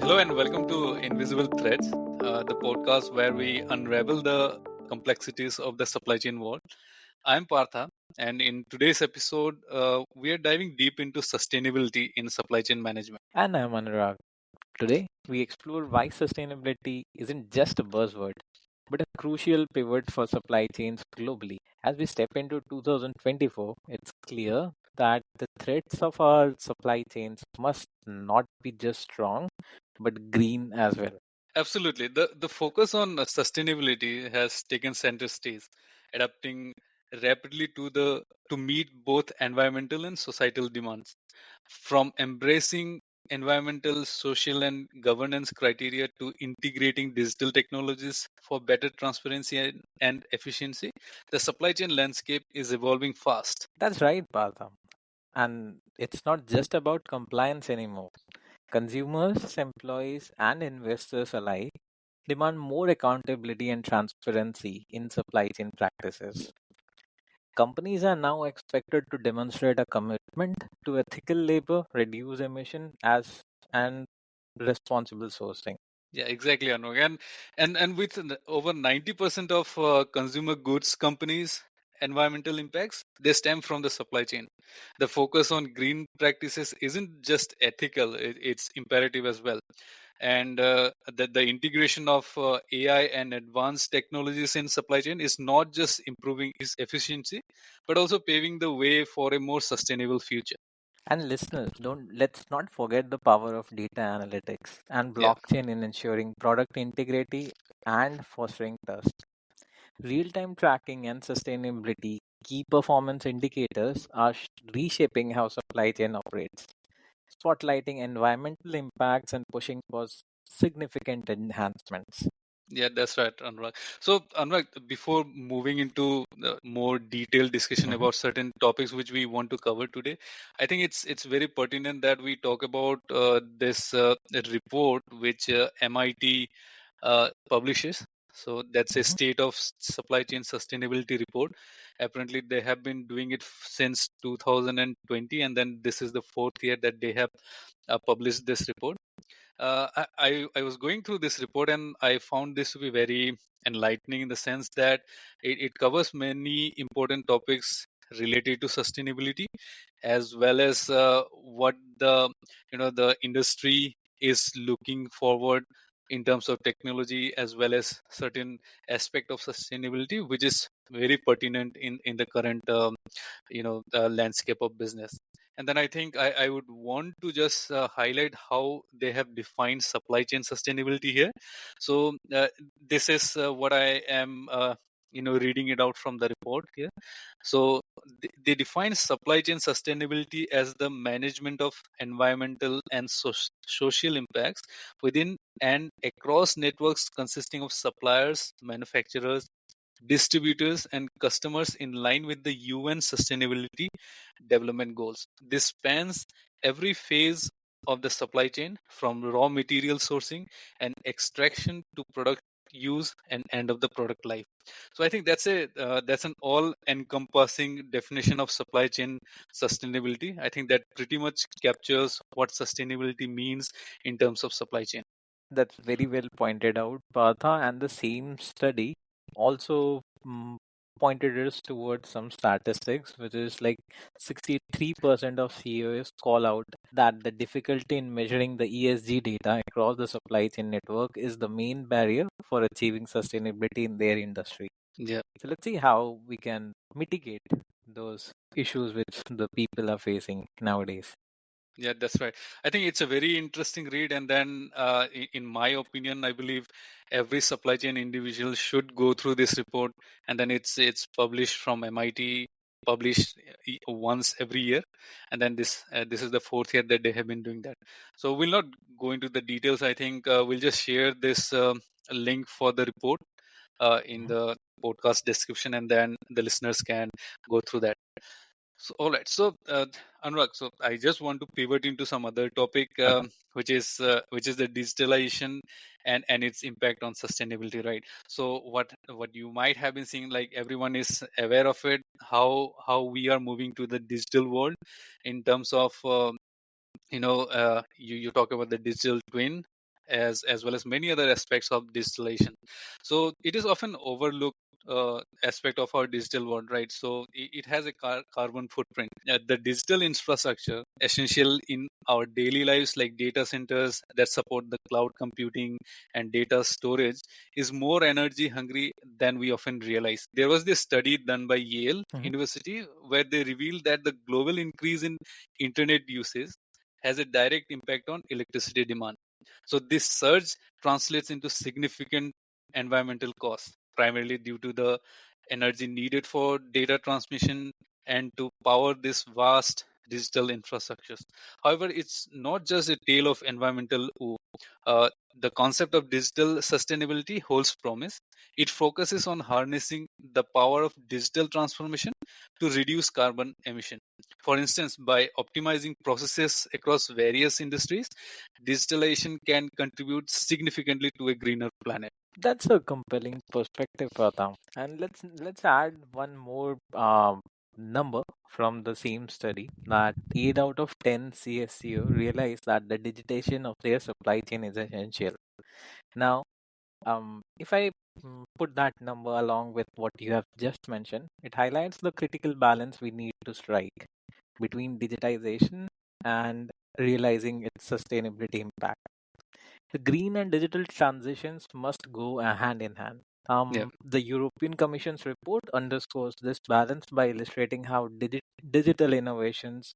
Hello and welcome to Invisible Threads, the podcast where we unravel the complexities of the supply chain world. I'm Partha, and in today's episode, we are diving deep into sustainability in supply chain management. And I'm Anurag. Today, we explore why sustainability isn't just a buzzword, but a crucial pivot for supply chains globally. As we step into 2024, it's clear that the threats of our supply chains must not be just strong, but green as well. Absolutely, the focus on sustainability has taken center stage, adapting rapidly to meet both environmental and societal demands. From embracing environmental, social, and governance criteria to integrating digital technologies for better transparency and efficiency, the supply chain landscape is evolving fast. That's right, Partha. And it's not just about compliance anymore. Consumers, employees, and investors alike demand more accountability and transparency in supply chain practices. Companies are now expected to demonstrate a commitment to ethical labor, reduce emission as and responsible sourcing. Yeah, exactly, Anurag. And with over 90% of consumer goods companies' environmental impacts, they stem from the supply chain. The focus on green practices isn't just ethical; it's imperative as well. And the integration of AI and advanced technologies in supply chain is not just improving its efficiency, but also paving the way for a more sustainable future. And listeners, don't let's not forget the power of data analytics and Yeah. blockchain in ensuring product integrity and fostering trust. Real-time tracking and sustainability key performance indicators are reshaping how supply chain operates, spotlighting environmental impacts and pushing for significant enhancements. Yeah, that's right, Anurag. So, Anurag, before moving into the more detailed discussion Mhm. about certain topics which we want to cover today, I think it's very pertinent that we talk about this report which MIT publishes. So that's a Mhm. state of supply chain sustainability report. Apparently, they have been doing it since 2020, and then this is the fourth year that they have published this report. I was going through this report and I found this to be very enlightening in the sense that it covers many important topics related to sustainability as well as what the industry is looking forward in terms of technology as well as certain aspect of sustainability which is very pertinent in the current landscape of business. And then I think I would want to just highlight how they have defined supply chain sustainability here. So this is what I am reading it out from the report here. So they define supply chain sustainability as the management of environmental and social impacts within and across networks consisting of suppliers, manufacturers, distributors, and customers in line with the UN Sustainability Development Goals. This spans every phase of the supply chain from raw material sourcing and extraction to product use and end of the product life. So I think that's an all encompassing definition of supply chain sustainability. I think that pretty much captures what sustainability means in terms of supply chain. That's very well pointed out, Partha. And the same study also pointed us towards some statistics, which is like 63% of CEOs call out that the difficulty in measuring the ESG data across the supply chain network is the main barrier for achieving sustainability in their industry. Yeah. So let's see how we can mitigate those issues which the people are facing nowadays. Yeah, that's right. I think it's a very interesting read. And then, in my opinion, I believe every supply chain individual should go through this report. And then it's published from MIT, published once every year. And then this is the fourth year that they have been doing that. So we'll not go into the details. I think we'll just share this link for the report in Mhm. the podcast description, and then the listeners can go through that. So, all right. So, Anurag, so I just want to pivot into some other topic, Uh-huh. which is the digitalization and its impact on sustainability, right? So, what you might have been seeing, like everyone is aware of it, how we are moving to the digital world in terms of you talk about the digital twin as well as many other aspects of digitalization. So it is often overlooked aspect of our digital world, right? So it has a carbon footprint. The digital infrastructure essential in our daily lives, like data centers that support the cloud computing and data storage, is more energy hungry than we often realize. There was this study done by Yale Mhm. University where they revealed that the global increase in internet usage has a direct impact on electricity demand. So this surge translates into significant environmental costs, primarily due to the energy needed for data transmission and to power this vast digital infrastructures. However, it's not just a tale of environmental woe. The concept of digital sustainability holds promise. It focuses on harnessing the power of digital transformation to reduce carbon emission. For instance, by optimizing processes across various industries, digitalization can contribute significantly to a greener planet. That's a compelling perspective, Pratham. And let's add one more number from the same study that 8 out of 10 CSCO realize that the digitization of their supply chain is essential. Now, if I put that number along with what you have just mentioned, it highlights the critical balance we need to strike between digitization and realizing its sustainability impact. The green and digital transitions must go hand in hand. Yeah, The European Commission's report underscores this balance by illustrating how digital innovations,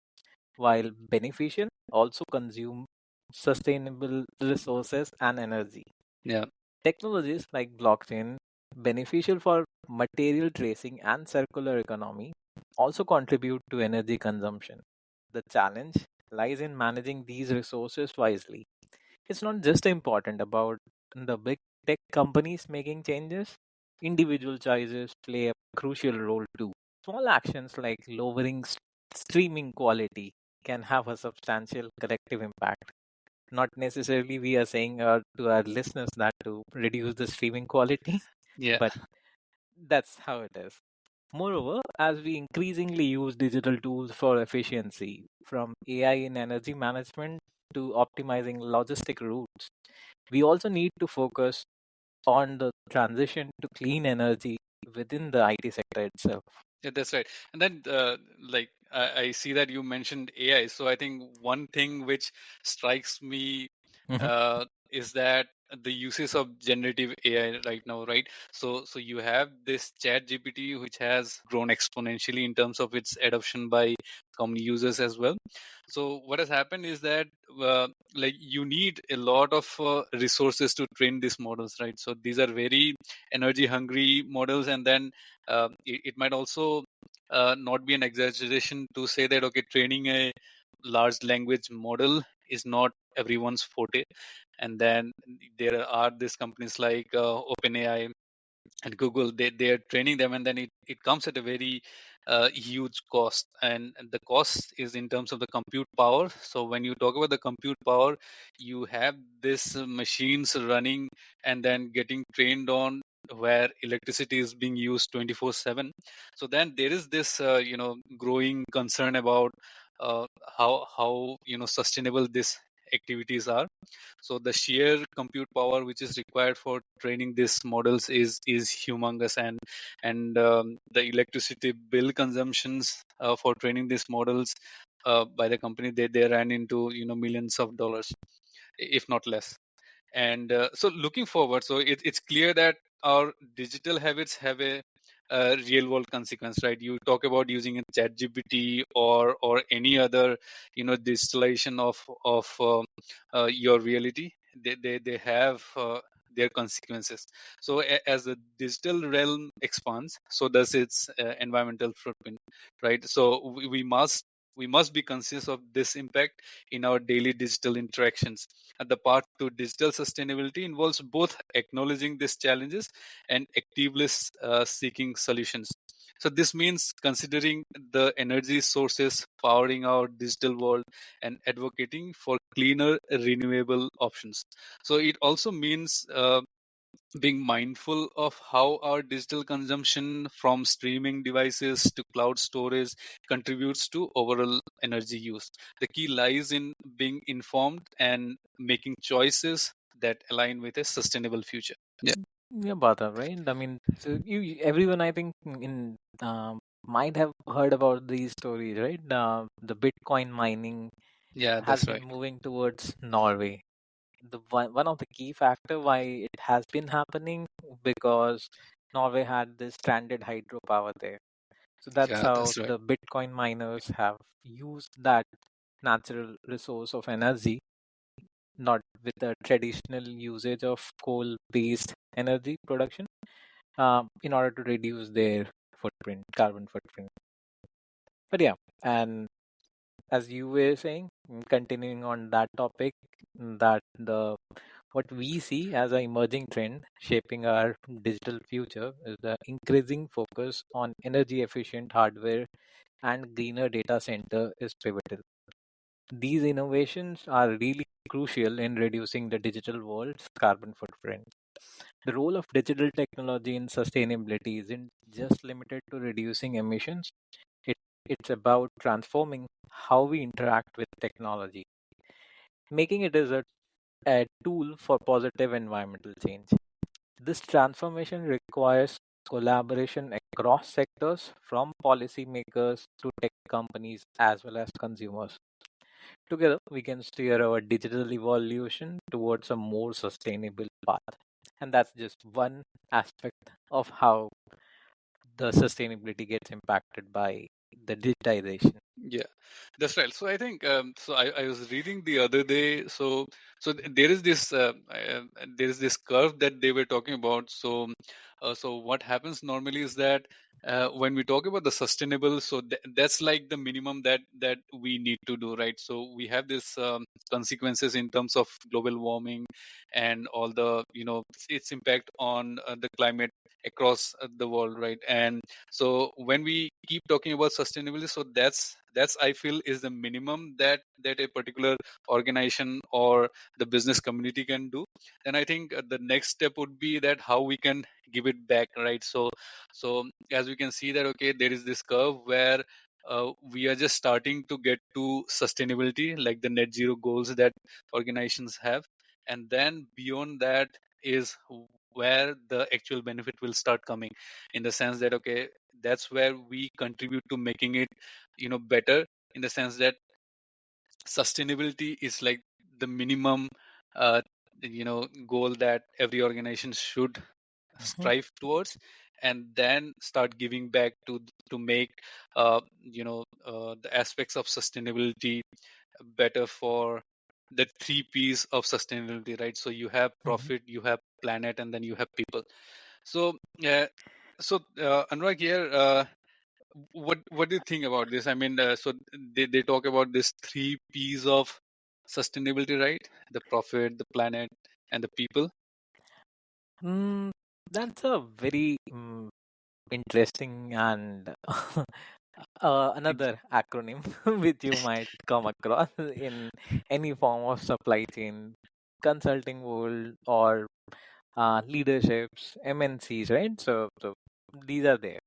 while beneficial, also consume sustainable resources and energy. yeah. Technologies like blockchain, beneficial for material tracing and circular economy, also contribute to energy consumption. The challenge lies in managing these resources wisely. It's not just important about the big tech companies making changes, individual choices play a crucial role too. Small actions like lowering streaming quality can have a substantial collective impact. Not necessarily we are saying to our listeners that to reduce the streaming quality, Yeah, but that's how it is. Moreover, as we increasingly use digital tools for efficiency, from AI in energy management to optimizing logistic routes, we also need to focus on the transition to clean energy within the IT sector itself. yeah, that's right. And then, I see that you mentioned AI. So I think one thing which strikes me Mhm. is that the uses of generative AI right now, right? So you have this Chat GPT, which has grown exponentially in terms of its adoption by common users as well. So what has happened is that you need a lot of resources to train these models, right? So these are very energy hungry models, and then it might also not be an exaggeration to say that okay, training a large language model is not everyone's forte. And then there are these companies like OpenAI and Google. They are training them, and then it comes at a very huge cost, and the cost is in terms of the compute power. So when you talk about the compute power, you have this machines running and then getting trained on where electricity is being used 24/7. So then there is this growing concern about how sustainable these activities are. So the sheer compute power which is required for training these models is humongous, and the electricity bill consumptions for training these models by the company, they ran into millions of dollars, if not less. And so looking forward, so it's clear that our digital habits have a real world consequence, right? You talk about using a chat gpt or any other digitalization of your reality. They have their consequences. So as the digital realm expands, so does its environmental footprint, right? So we must be conscious of this impact in our daily digital interactions. And the path to digital sustainability involves both acknowledging these challenges and actively seeking solutions. So this means considering the energy sources powering our digital world and advocating for cleaner renewable options. So it also means being mindful of how our digital consumption from streaming devices to cloud storage contributes to overall energy use. The key lies in being informed and making choices that align with a sustainable future. Yeah. Yeah, Bata, right? I mean, so everyone I think might have heard about these stories, right? The Bitcoin mining Yeah, has that's been right. moving towards Norway. One of the key factor why it has been happening because Norway had this stranded hydropower there. So that's Yeah, how that's right. the Bitcoin miners have used that natural resource of energy, not with the traditional usage of coal-based energy production, in order to reduce their footprint, carbon footprint. But yeah, and as you were saying, continuing on that topic, that the what we see as an emerging trend shaping our digital future is the increasing focus on energy efficient hardware and greener data center is pivotal. These innovations are really crucial in reducing the digital world's carbon footprint. The role of digital technology in sustainability isn't just limited to reducing emissions, it, it's about transforming how we interact with technology, making it as a tool for positive environmental change. This transformation requires collaboration across sectors from policymakers to tech companies as well as consumers. Together, we can steer our digital evolution towards a more sustainable path. And that's just one aspect of how the sustainability gets impacted by the digitization. Yeah, that's right. So I think I was reading the other day. There is this there is this curve that they were talking about. So what happens normally is that when we talk about the sustainable, that's like the minimum that we need to do, right? So we have this consequences in terms of global warming and all the its impact on the climate across the world, right? And so when we keep talking about sustainability, so that's I feel is the minimum that a particular organization or the business community can do. Then I think the next step would be that how we can give it back, right? So as we can see that, okay, there is this curve where we are just starting to get to sustainability, like the net zero goals that organizations have, and then beyond that is where the actual benefit will start coming, in the sense that, okay, that's where we contribute to making it better, in the sense that sustainability is like the minimum uh, goal that every organization should Mhm, strive towards, and then start giving back to make the aspects of sustainability better for the three P's of sustainability, right? So you have mhm. profit, you have planet, and then you have people. So Anurag here, what do you think about this? I mean, they talk about this three P's of sustainability, right? The profit, the planet, and the people. Mm, that's a very interesting and Ex- another acronym which you might come across in any form of supply chain consulting world or leaderships, MNCs, right? So these are there.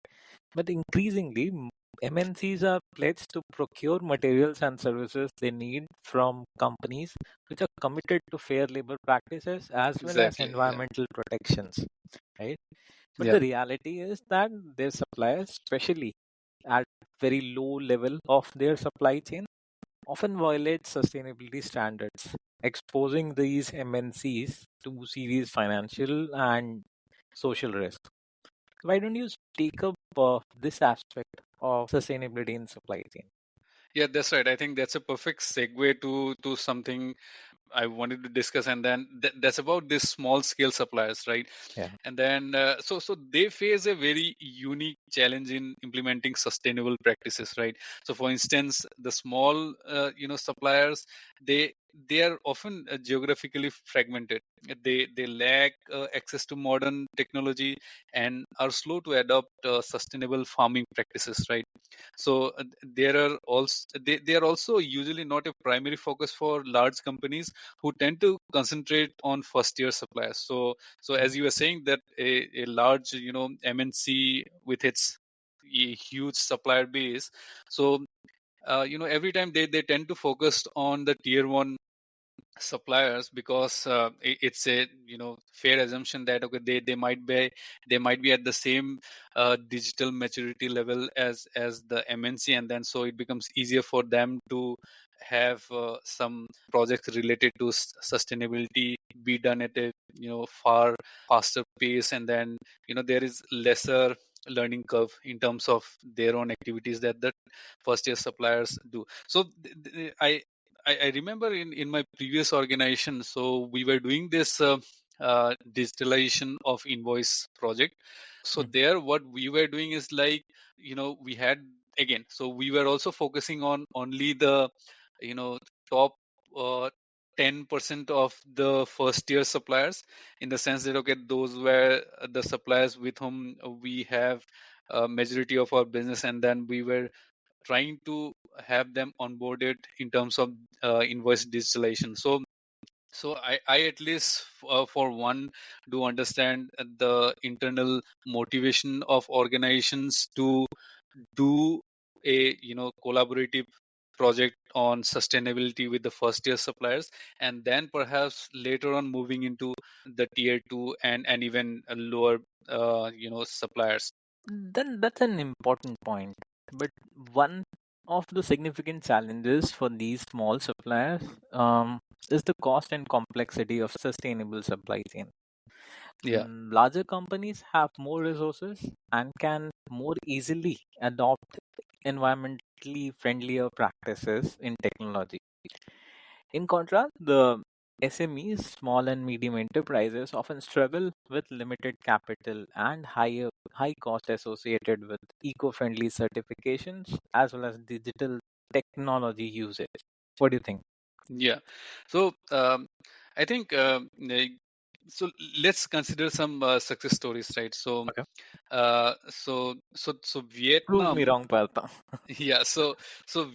But increasingly, MNCs are pledged to procure materials and services they need from companies which are committed to fair labor practices as well as Exactly. Yeah. environmental protections, right? But Yeah. the reality is that their suppliers, especially at very low level of their supply chain, often violate sustainability standards, exposing these MNCs to serious financial and social risk. Why don't you take up this aspect of sustainability in supply chain? Yeah, that's right. I think that's a perfect segue to something I wanted to discuss, and then that's about these small scale suppliers, right? Yeah. And then so they face a very unique challenge in implementing sustainable practices, right? So for instance, the small suppliers, they are often geographically fragmented. They lack access to modern technology and are slow to adopt sustainable farming practices, right? So there are also they are also usually not a primary focus for large companies who tend to concentrate on first year suppliers. So as Mhm. you were saying that a large MNC with its a huge supplier base, so every time they tend to focus on the tier one suppliers, because it's a, fair assumption that okay, they might be at the same digital maturity level as the MNC, and then so it becomes easier for them to have some projects related to sustainability be done at a far faster pace, and then there is lesser learning curve in terms of their own activities that the first year suppliers do. So I remember in my previous organization, so we were doing this digitalization of invoice project. So Mhm. there, what we were doing is like, we had, again, so we were also focusing on only the, you know, top uh, 10% of the first year suppliers, in the sense that, okay, those were the suppliers with whom we have a majority of our business, and then we were trying to have them onboarded in terms of invoice digitalization. So I at least for one do understand the internal motivation of organizations to do a collaborative project on sustainability with the first year suppliers, and then perhaps later on moving into the tier 2 and even lower suppliers. Then that's an important point. But one of the significant challenges for these small suppliers is the cost and complexity of sustainable supply chain. Yeah. Larger companies have more resources and can more easily adopt environmentally friendlier practices in technology. In contrast, the SMEs, small and medium enterprises, often struggle with limited capital and high cost associated with eco-friendly certifications as well as digital technology usage. What do you think? Yeah. So I think so. Let's consider some success stories, right? So Okay. so Prove me Vietnam. wrong, Partha. Yeah, so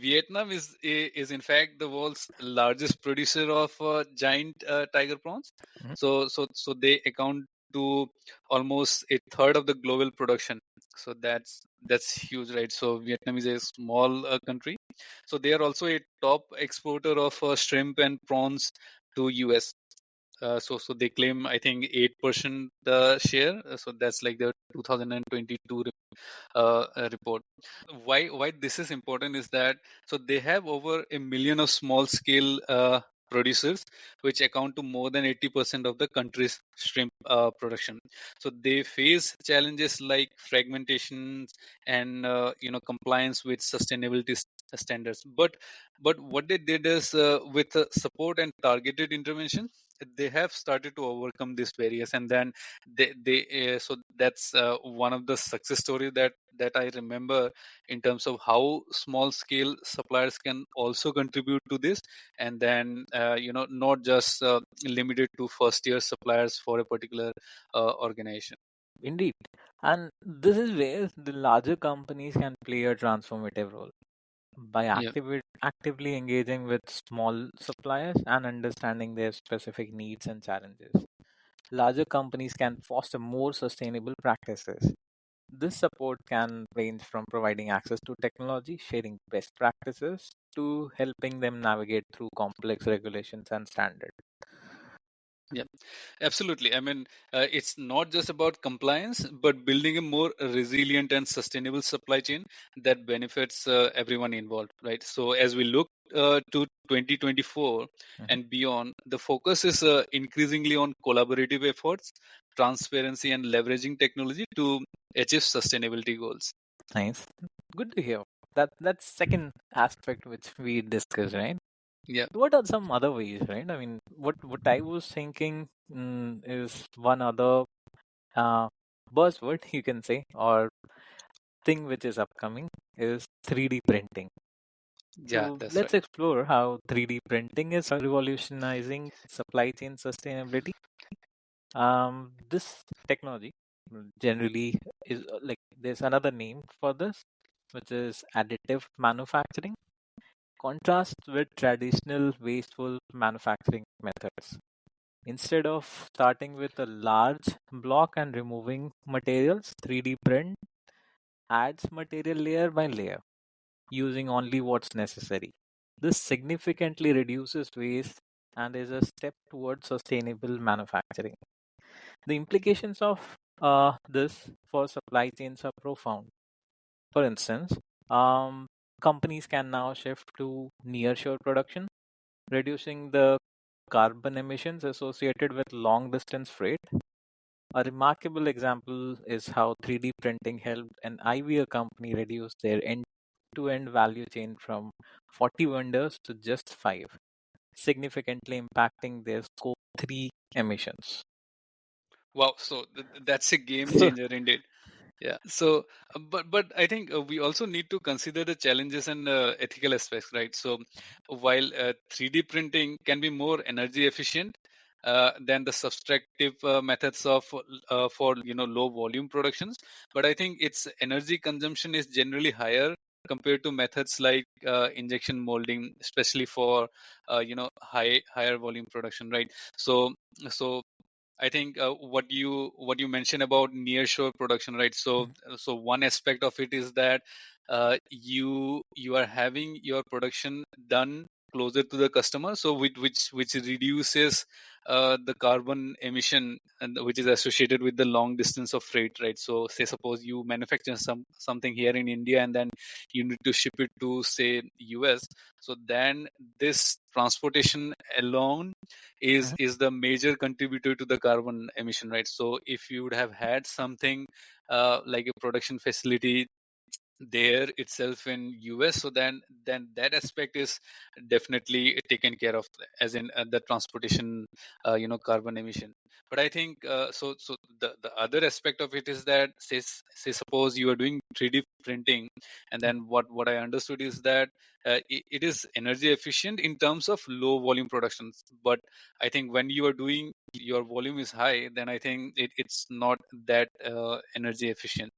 Vietnam is in fact the world's largest producer of giant tiger prawns. Mhm. So they account to almost a third of the global production. So that's huge, right? So Vietnam is a small country. So they are also a top exporter of shrimp and prawns to US. So they claim, I think, 8% the share. So that's like the 2022 report. Why this is important is that so they have over a million of small scale producers, which account to more than 80% of the country's shrimp production. So they face challenges like fragmentation and compliance with sustainability standards. But what they did is, with support and targeted intervention, they have started to overcome these barriers, and then they so that's one of the success stories that I remember, in terms of how small scale suppliers can also contribute to this, and then not just limited to first year suppliers for a particular organization. Indeed. And this is where the larger companies can play a transformative role by Yeah. actively engaging with small suppliers and understanding their specific needs and challenges. Larger companies can foster more sustainable practices. This support can range from providing access to technology, sharing best practices, to helping them navigate through complex regulations and standards. Yeah, absolutely. I mean, it's not just about compliance, but building a more resilient and sustainable supply chain that benefits everyone involved, right? So, as we look to 2024 Mhm. and beyond, the focus is increasingly on collaborative efforts, transparency, and leveraging technology to achieve sustainability goals. Nice. Good to hear. That's second aspect which we discussed, right? Yeah, What are some other ways, right? I mean, what I was thinking is one other uh, buzzword you can say, or thing which is upcoming, is 3D printing. yeah, So that's let's right. explore how 3D printing is revolutionizing supply chain sustainability. This technology generally is like there's another name for this, which is additive manufacturing. Contrast with traditional wasteful manufacturing methods. Instead of starting with a large block and removing materials, 3D print adds material layer by layer, using only what's necessary. This significantly reduces waste and is a step towards sustainable manufacturing. The implications of this for supply chains are profound. For instance, um, companies can now shift to nearshore production, reducing the carbon emissions associated with long distance freight. A remarkable example is how 3D printing helped an eyewear company reduce their end to end value chain from 40 vendors to just 5, significantly impacting their scope 3 emissions. Wow, so that's a game changer indeed. Yeah. So, but I think we also need to consider the challenges and ethical aspects, right? So, while 3D printing can be more energy efficient than the subtractive methods of for low volume productions, but I think its energy consumption is generally higher compared to methods like injection molding, especially for higher volume production, right? So I think what you mentioned about nearshore production, right? So one aspect of it is that you are having your production done closer to the customer, so which reduces the carbon emission and which is associated with the long distance of freight, right? So say suppose you manufacture something here in India and then you need to ship it to say US, so then this transportation alone is Mhm. is the major contributor to the carbon emission, right? So if you would have had something like a production facility there itself in US, so then that aspect is definitely taken care of, as in the transportation carbon emission. But I think so the other aspect of it is that say suppose you are doing 3D printing, and then what I understood is that it is energy efficient in terms of low volume productions, but I think when you are doing your volume is high, then I think it's not that energy efficient.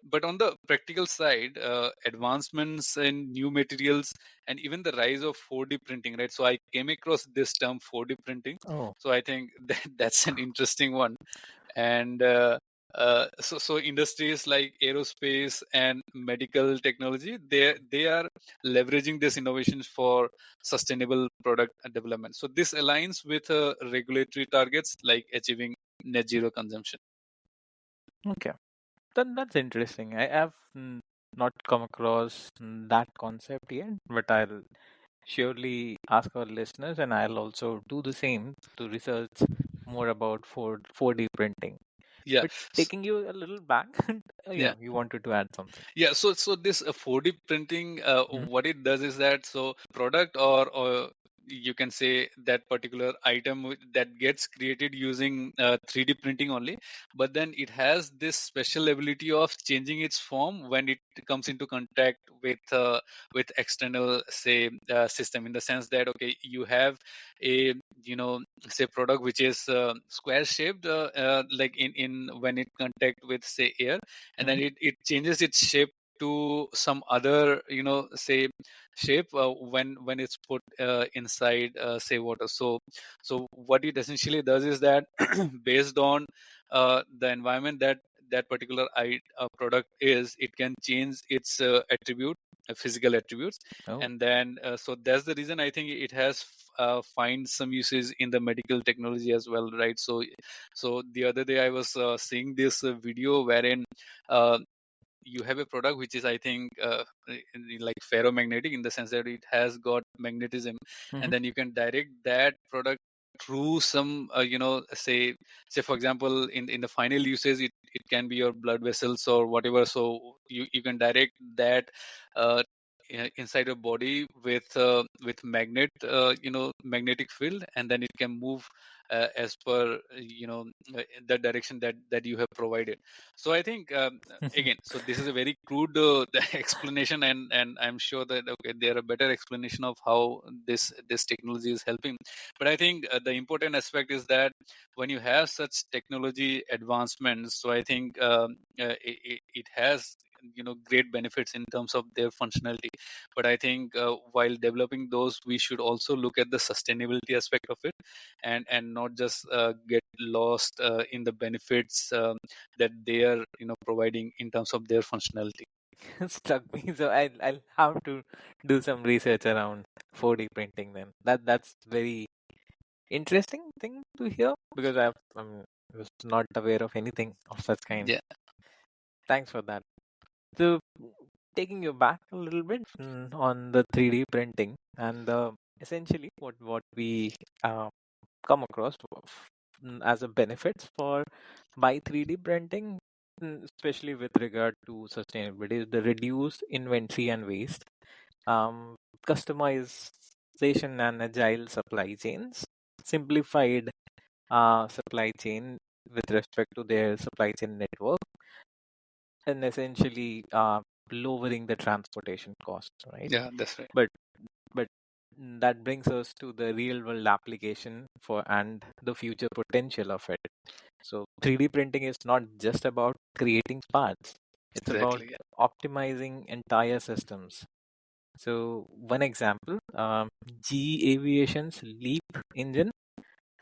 But on the practical side, advancements in new materials and even the rise of 4D printing, right? So I came across this term 4D printing. Oh, So I think that's an interesting one. And so industries like aerospace and medical technology, they are leveraging this innovations for sustainable product development. So this aligns with regulatory targets like achieving net zero consumption. okay. That's interesting. I have not come across that concept yet, but I'll surely ask our listeners, and I'll also do the same to research more about 4D printing. Yeah. But S- taking you a little back, yeah. you wanted to add something. Yeah, so this 4D printing, Mhm. what it does is that so product or you can say that particular item that gets created using 3D printing only, but then it has this special ability of changing its form when it comes into contact with external say system, in the sense that okay, you have a say product which is square shaped like in when it contact with say air, and then Mhm. it changes its shape to some other say shape when it's put inside say water. So what it essentially does is that based on the environment that that particular product is, it can change its physical attributes. Oh. And then so that's the reason I think it has find some uses in the medical technology as well, right? So the other day I was seeing this video wherein uh, you have a product which is I think like ferromagnetic, in the sense that it has got magnetism, and Mhm. then you can direct that product through some say for example in the final usage, it can be your blood vessels or whatever. So you can direct that uh, inside your body with magnetic field, and then it can move as per the direction that you have provided. So I think again, so this is a very crude explanation, and I'm sure that okay, there are better explanation of how this technology is helping. But I think the important aspect is that when you have such technology advancements, so I think it has great benefits in terms of their functionality. But I think while developing those, we should also look at the sustainability aspect of it, and not just get lost in the benefits that they are providing in terms of their functionality. Struck me. So I'll have to do some research around 4D printing then. That's very Interesting thing to hear because was not aware of anything of such kind. Yeah, Thanks for that. So, taking you back a little bit on the 3D printing and essentially what we uh, come across as a benefits for by 3D printing, especially with regard to sustainability, is the reduced inventory and waste, um, customization and agile supply chains, simplified supply chain with respect to their supply chain network, and essentially lowering the transportation cost, right? yeah, that's right. But but that brings us to the real world application for and the future potential of it. So 3D printing is not just about creating parts; it's about Exactly. Yeah. optimizing entire systems. So one example, GE Aviation's LEAP engine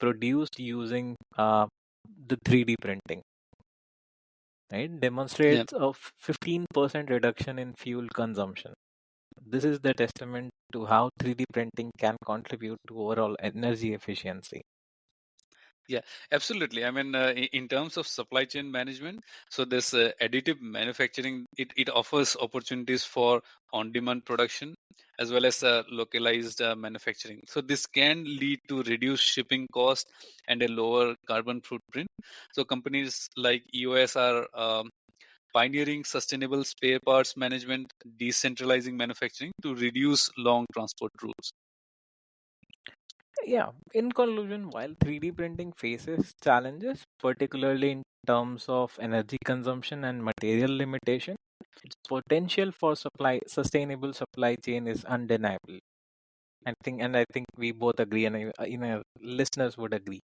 produced using the 3D printing, right, Yeah. demonstrates a 15% reduction in fuel consumption. This is the testament to how 3D printing can contribute to overall energy efficiency. Yeah, absolutely. I mean, in terms of supply chain management, so this additive manufacturing, it offers opportunities for on-demand production as well as localized manufacturing. So this can lead to reduced shipping cost and a lower carbon footprint. So companies like EOS are pioneering sustainable spare parts management, decentralizing manufacturing to reduce long transport routes. Yeah, in conclusion, while 3D printing faces challenges, particularly in terms of energy consumption and material limitation, its potential for sustainable supply chain is undeniable. And I think we both agree, and listeners would agree.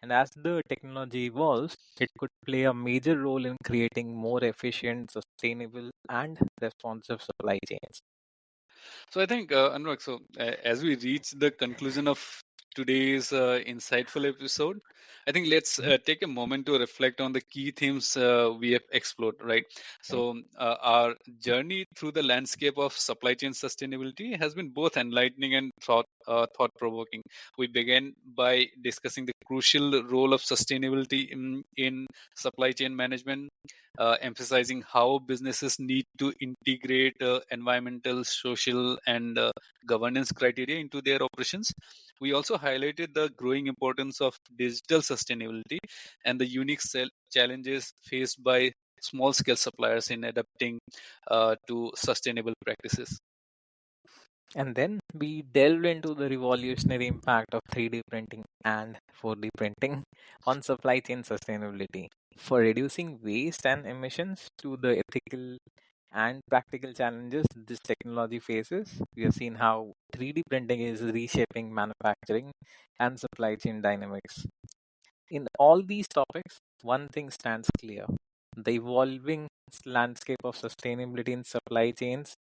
And as the technology evolves, it could play a major role in creating more efficient, sustainable, and responsive supply chains. So I think, Anurag, so as we reach the conclusion of today's insightful episode, I think let's Mhm. take a moment to reflect on the key themes we have explored, right? Right. So our journey through the landscape of supply chain sustainability has been both enlightening and thought provoking. We began by discussing the crucial role of sustainability in supply chain management, emphasizing how businesses need to integrate environmental, social, and governance criteria into their operations. We also highlighted the growing importance of digital sustainability and the unique challenges faced by small scale suppliers in adapting to sustainable practices. And then we delved into the revolutionary impact of 3D printing and 4D printing on supply chain sustainability. For reducing waste and emissions to the ethical and practical challenges this technology faces, we have seen how 3D printing is reshaping manufacturing and supply chain dynamics. In all these topics, one thing stands clear: the evolving landscape of sustainability in supply chains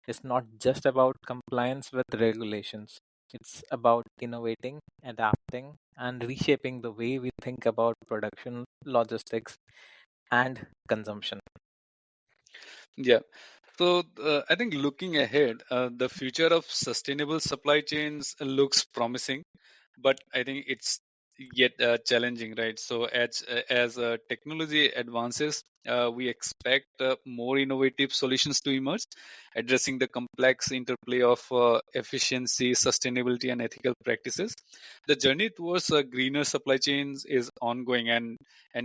is not just about compliance with regulations, it's about innovating, adapting, and reshaping the way we think about production, logistics, and consumption. Yeah. So I think looking ahead, the future of sustainable supply chains looks promising, but I think it's yet challenging, right? So as technology advances, we expect more innovative solutions to emerge, addressing the complex interplay of efficiency, sustainability, and ethical practices. The journey towards greener supply chains is ongoing, and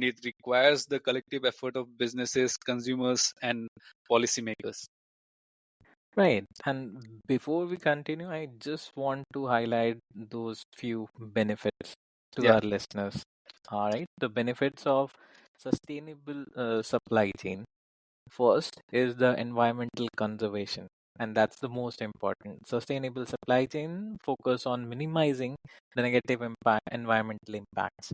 it requires the collective effort of businesses, consumers, and policymakers. Right. And before we continue, I just want to highlight those few benefits to Yeah, our listeners. All right. The benefits of sustainable supply chain. First is the environmental conservation, and that's the most important. Sustainable supply chain focus on minimizing the negative environmental impacts.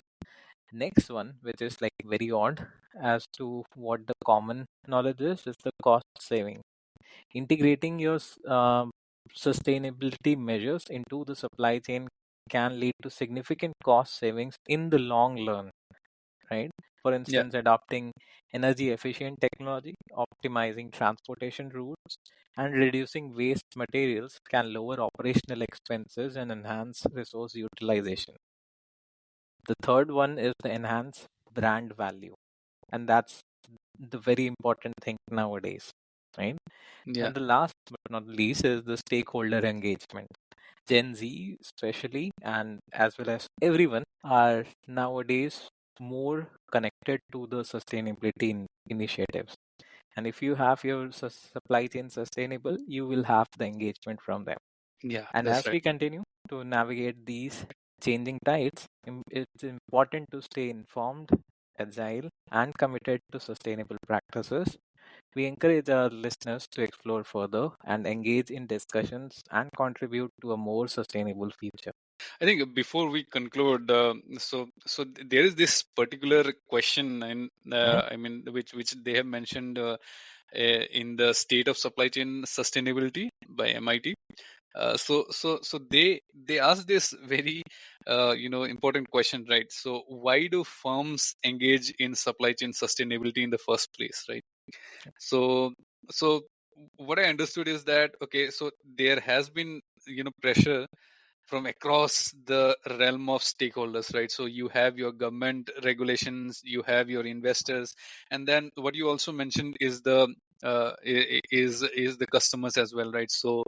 Next one, which is like very odd as to what the common knowledge is the cost saving. Integrating your sustainability measures into the supply chain can lead to significant cost savings in the long run, right? For yeah. instance, adopting energy efficient technology, optimizing transportation routes, and reducing waste materials can lower operational expenses and enhance resource utilization. The third one is the enhance brand value, and that's the very important thing nowadays, right? Yeah. And the last but not least is the stakeholder engagement. Gen Z, especially, and as well as everyone, are nowadays more connected to the sustainability initiatives. And if you have your supply chain sustainable, you will have the engagement from them. Yeah, And that's as right. we continue to navigate these changing tides, it's important to stay informed, agile, and committed to sustainable practices. We encourage our listeners to explore further and engage in discussions and contribute to a more sustainable future. I think before we conclude, there is this particular question, and Mhm. I mean, which they have mentioned in the state of supply chain sustainability by MIT. So they ask this very important question, right? So why do firms engage in supply chain sustainability in the first place, right? So so what I understood is that, okay, so there has been pressure from across the realm of stakeholders, right? So you have your government regulations, you have your investors, and then what you also mentioned is the customers as well, right? So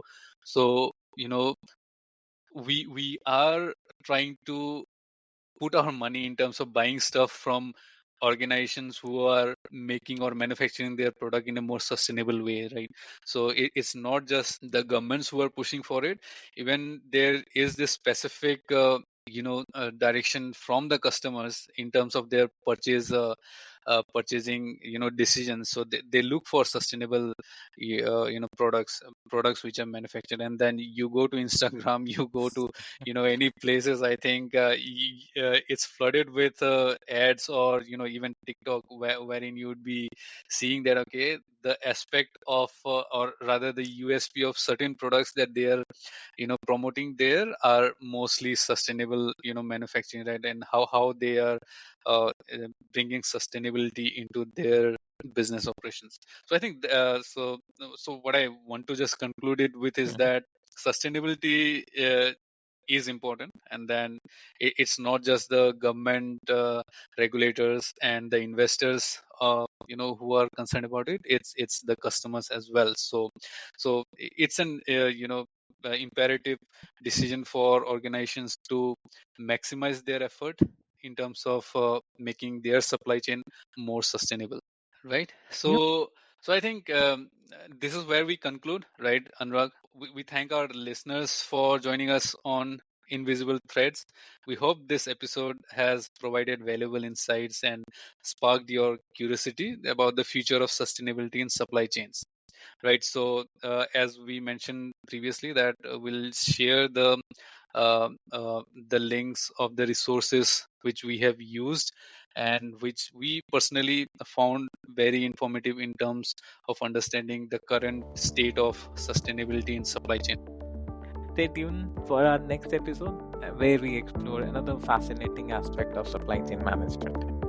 we are trying to put our money in terms of buying stuff from organizations who are making or manufacturing their product in a more sustainable way, right? So it's not just the governments who are pushing for it. Even there is this specific direction from the customers in terms of their purchasing decisions. So they look for sustainable products which are manufactured. And then you go to Instagram, you go to any places, I think it's flooded with ads, or even TikTok, wherein you would be seeing that, okay, the aspect of or rather the USP of certain products that they are promoting there are mostly sustainable manufacturing, right? And how they are bringing sustainability into their business operations. So I think so what I want to just conclude it with is Mhm. that sustainability is important, and then it's not just the government regulators and the investors who are concerned about it. It's the customers as well. So it's an imperative decision for organizations to maximize their effort in terms of making their supply chain more sustainable, right? Yep. So I think this is where we conclude, right, Anurag? We thank our listeners for joining us on Invisible Threads. We hope this episode has provided valuable insights and sparked your curiosity about the future of sustainability in supply chains, right? So as we mentioned previously, that we'll share uh, the links of the resources which we have used and which we personally found very informative in terms of understanding the current state of sustainability in supply chain. Stay tuned for our next episode where we explore another fascinating aspect of supply chain management.